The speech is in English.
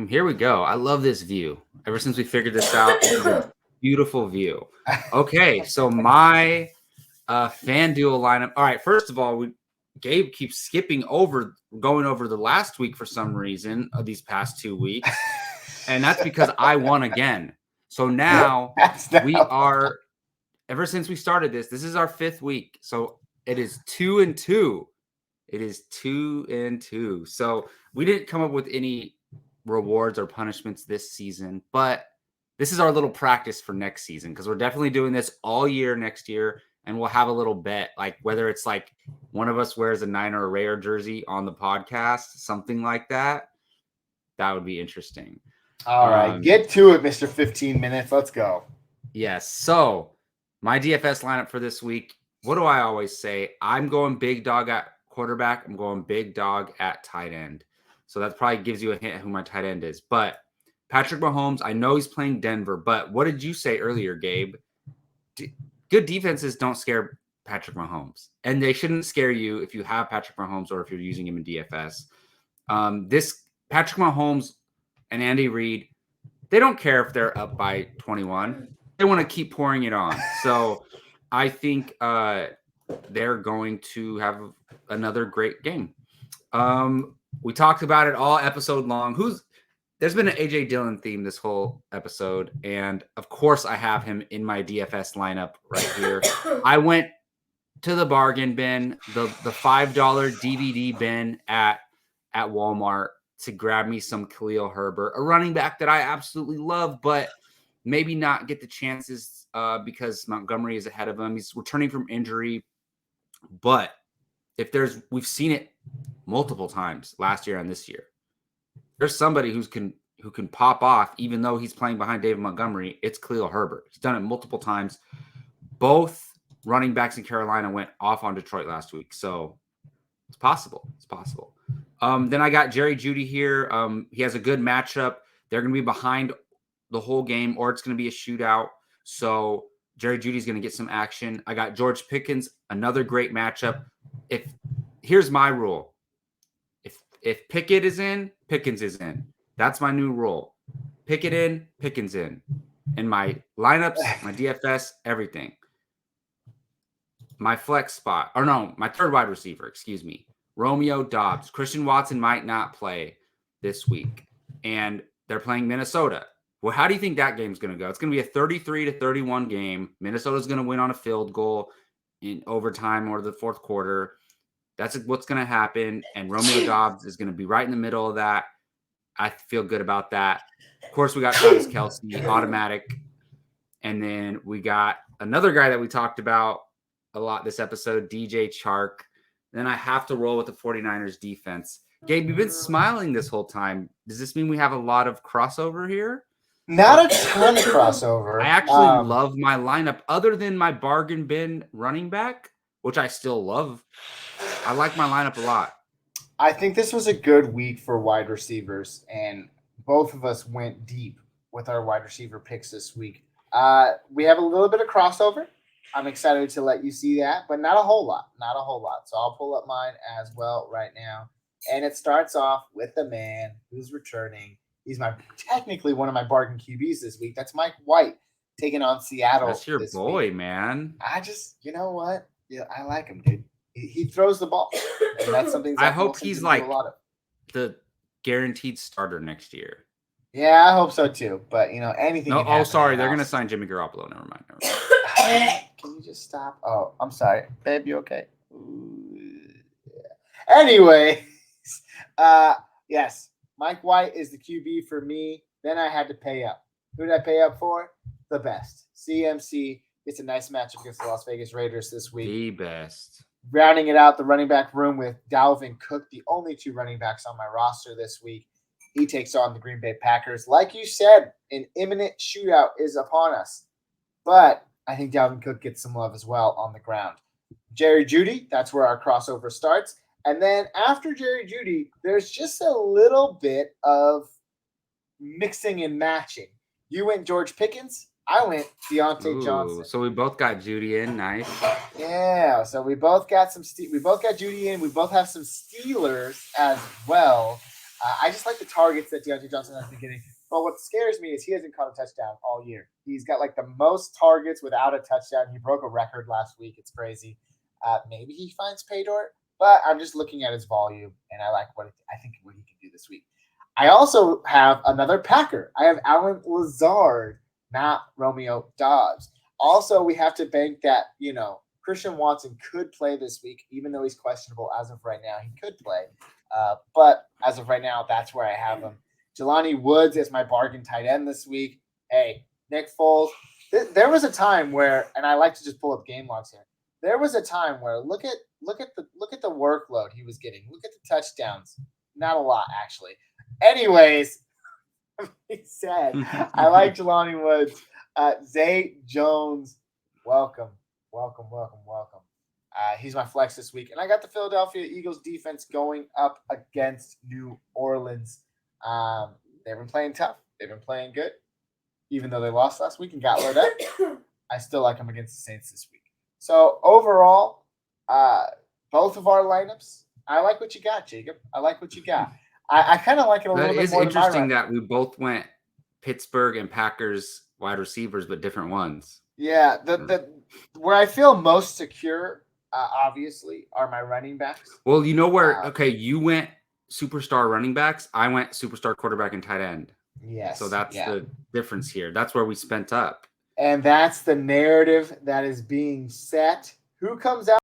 Here we go. I love this view. Ever since we figured this out, this is a beautiful view. Okay, so my FanDuel lineup. All right, first of all, Gabe keeps going over the last week for some reason of these past 2 weeks, and that's because I won again. So now we are. Ever since we started this is our 5th week. So it is 2-2. It is 2-2. So we didn't come up with any rewards or punishments this season, but this is our little practice for next season because we're definitely doing this all year next year, and we'll have a little bet, like whether it's like one of us wears a Niner or Raider jersey on the podcast, something like that. That would be interesting. All right, get to it, Mr. 15 minutes. Let's go. Yes. So my DFS lineup for this week, what do I always say? I'm going big dog at quarterback. I'm going big dog at tight end. So that probably gives you a hint who my tight end is. But Patrick Mahomes, I know he's playing Denver, but what did you say earlier, Gabe? Good defenses don't scare Patrick Mahomes, and they shouldn't scare you if you have Patrick Mahomes or if you're using him in DFS. This Patrick Mahomes and Andy Reid, they don't care if they're up by 21. They want to keep pouring it on. So I think they're going to have another great game. We talked about it all episode long. There's been an AJ Dillon theme this whole episode, and of course I have him in my DFS lineup right here. I went to the bargain bin, the $5 DVD bin at Walmart to grab me some Khalil Herbert, a running back that I absolutely love, but maybe not get the chances because Montgomery is ahead of him. He's returning from injury, but we've seen it multiple times last year and this year. There's somebody who can pop off, even though he's playing behind David Montgomery. It's Khalil Herbert. He's done it multiple times. Both running backs in Carolina went off on Detroit last week, so it's possible. It's possible. Then I got Jerry Jeudy here. He has a good matchup. They're going to be behind the whole game, or it's going to be a shootout. So Jerry Jeudy's going to get some action. I got George Pickens, another great matchup. Here's my rule. If Pickett is in, Pickens is in. That's my new rule. Pickett in, Pickens in. In my lineups, my DFS, everything. My flex spot, my third wide receiver, excuse me, Romeo Doubs. Christian Watson might not play this week, and they're playing Minnesota. Well, how do you think that game's going to go? It's going to be a 33-31 game. Minnesota's going to win on a field goal in overtime or the fourth quarter. That's what's going to happen, and Romeo Doubs is going to be right in the middle of that. I feel good about that. Of course, we got Travis Kelce, automatic. And then we got another guy that we talked about a lot this episode, DJ Chark. Then I have to roll with the 49ers defense. Gabe, you've been smiling this whole time. Does this mean we have a lot of crossover here? Not a ton of crossover. I actually love my lineup other than my bargain bin running back, which I still love. I like my lineup a lot. I think this was a good week for wide receivers, and both of us went deep with our wide receiver picks this week. We have a little bit of crossover. I'm excited to let you see that, but not a whole lot. Not a whole lot. So I'll pull up mine as well right now. And it starts off with the man who's returning. He's technically one of my bargain QBs this week. That's Mike White taking on Seattle. That's your boy, man. You know what? Yeah, I like him, dude. He throws the ball. And that's something I hope he's like the guaranteed starter next year. Yeah, I hope so too. But anything. No, sorry, they're gonna sign Jimmy Garoppolo. Never mind. Can you just stop? Oh, I'm sorry, babe. You okay? Ooh, yeah. Anyway, yes, Mike White is the QB for me. Then I had to pay up. Who did I pay up for? The best. CMC gets a nice matchup against the Las Vegas Raiders this week. The best. Rounding it out, the running back room with Dalvin Cook, the only two running backs on my roster this week. He takes on the Green Bay Packers. Like you said, an imminent shootout is upon us. But I think Dalvin Cook gets some love as well on the ground. Jerry Jeudy, that's where our crossover starts. And then after Jerry Jeudy, there's just a little bit of mixing and matching. You went George Pickens. I went Deontay Johnson. So we both got Jeudy in. Nice. Yeah. So we both got Jeudy in. We both have some Steelers as well. I just like the targets that Deontay Johnson has been getting. But what scares me is he hasn't caught a touchdown all year. He's got like the most targets without a touchdown. He broke a record last week. It's crazy. Maybe he finds pay dirt, but I'm just looking at his volume, and I like what he can do this week. I also have another Packer. I have Allen Lazard, not Romeo Dobbs. Also, we have to bank that, Christian Watson could play this week, even though he's questionable as of right now. He could play. But as of right now, that's where I have him. Jelani Woods is my bargain tight end this week. Hey, Nick Foles. There was a time where, and I like to just pull up game logs here. There was a time where look at the workload he was getting. Look at the touchdowns. Not a lot, actually. Anyways, he said, I like Jelani Woods. Zay Jones, welcome. He's my flex this week. And I got the Philadelphia Eagles defense going up against New Orleans. They've been playing tough. They've been playing good. Even though they lost last week and got loaded up, I still like them against the Saints this week. So overall, both of our lineups, I like what you got, Jacob. I like what you got. I kind of like it a little bit more. That is interesting that we both went Pittsburgh and Packers wide receivers, but different ones. Yeah, the where I feel most secure, obviously, are my running backs. Well, you know where? Okay, you went superstar running backs. I went superstar quarterback and tight end. Yes. So that's the difference here. That's where we spent up. And that's the narrative that is being set. Who comes out?